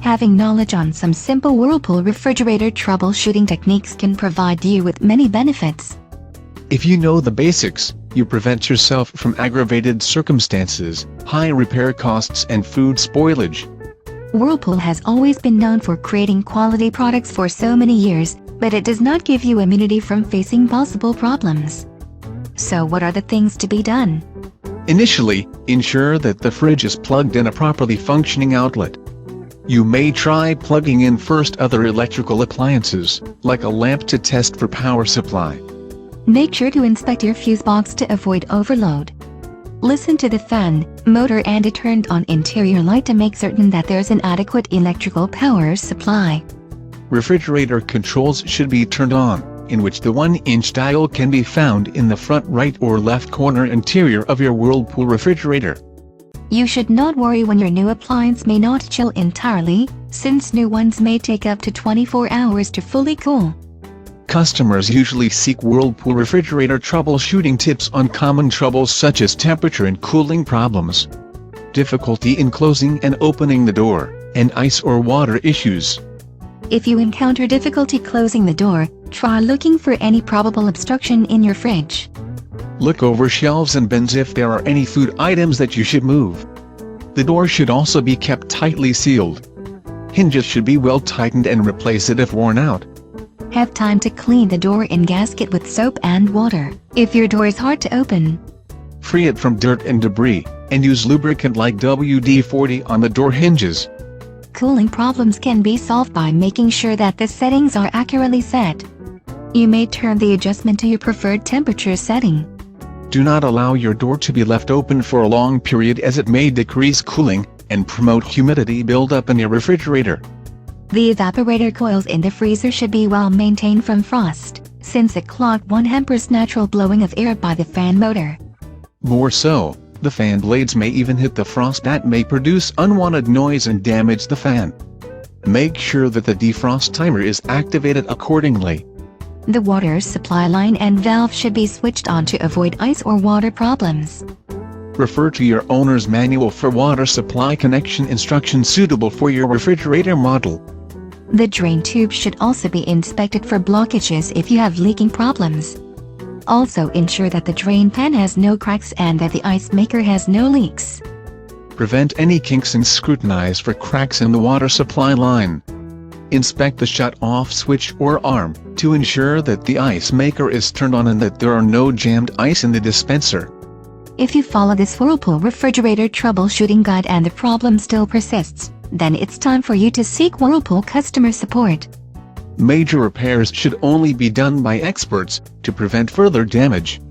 Having knowledge on some simple Whirlpool refrigerator troubleshooting techniques can provide you with many benefits. If you know the basics, you prevent yourself from aggravated circumstances, high repair costs and food spoilage. Whirlpool has always been known for creating quality products for so many years, but it does not give you immunity from facing possible problems. So what are the things to be done? Initially, ensure that the fridge is plugged in a properly functioning outlet. You may try plugging in first other electrical appliances, like a lamp, to test for power supply. Make sure to inspect your fuse box to avoid overload. Listen to the fan, motor and a turned-on interior light to make certain that there's an adequate electrical power supply. Refrigerator controls should be turned on, in which the 1-inch dial can be found in the front right or left corner interior of your Whirlpool refrigerator. You should not worry when your new appliance may not chill entirely, since new ones may take up to 24 hours to fully cool. Customers usually seek Whirlpool refrigerator troubleshooting tips on common troubles such as temperature and cooling problems, difficulty in closing and opening the door, and ice or water issues. If you encounter difficulty closing the door, try looking for any probable obstruction in your fridge. Look over shelves and bins if there are any food items that you should move. The door should also be kept tightly sealed. Hinges should be well tightened and replace it if worn out. Have time to clean the door and gasket with soap and water, if your door is hard to open. Free it from dirt and debris, and use lubricant like WD-40 on the door hinges. Cooling problems can be solved by making sure that the settings are accurately set. You may turn the adjustment to your preferred temperature setting. Do not allow your door to be left open for a long period, as it may decrease cooling and promote humidity buildup in your refrigerator. The evaporator coils in the freezer should be well maintained from frost, since a clogged one hampers natural blowing of air by the fan motor. More so, the fan blades may even hit the frost, that may produce unwanted noise and damage the fan. Make sure that the defrost timer is activated accordingly. The water supply line and valve should be switched on to avoid ice or water problems. Refer to your owner's manual for water supply connection instructions suitable for your refrigerator model. The drain tube should also be inspected for blockages if you have leaking problems. Also ensure that the drain pan has no cracks and that the ice maker has no leaks. Prevent any kinks and scrutinize for cracks in the water supply line. Inspect the shut-off switch or arm to ensure that the ice maker is turned on and that there are no jammed ice in the dispenser. If you follow this Whirlpool refrigerator troubleshooting guide and the problem still persists, then it's time for you to seek Whirlpool customer support. Major repairs should only be done by experts to prevent further damage.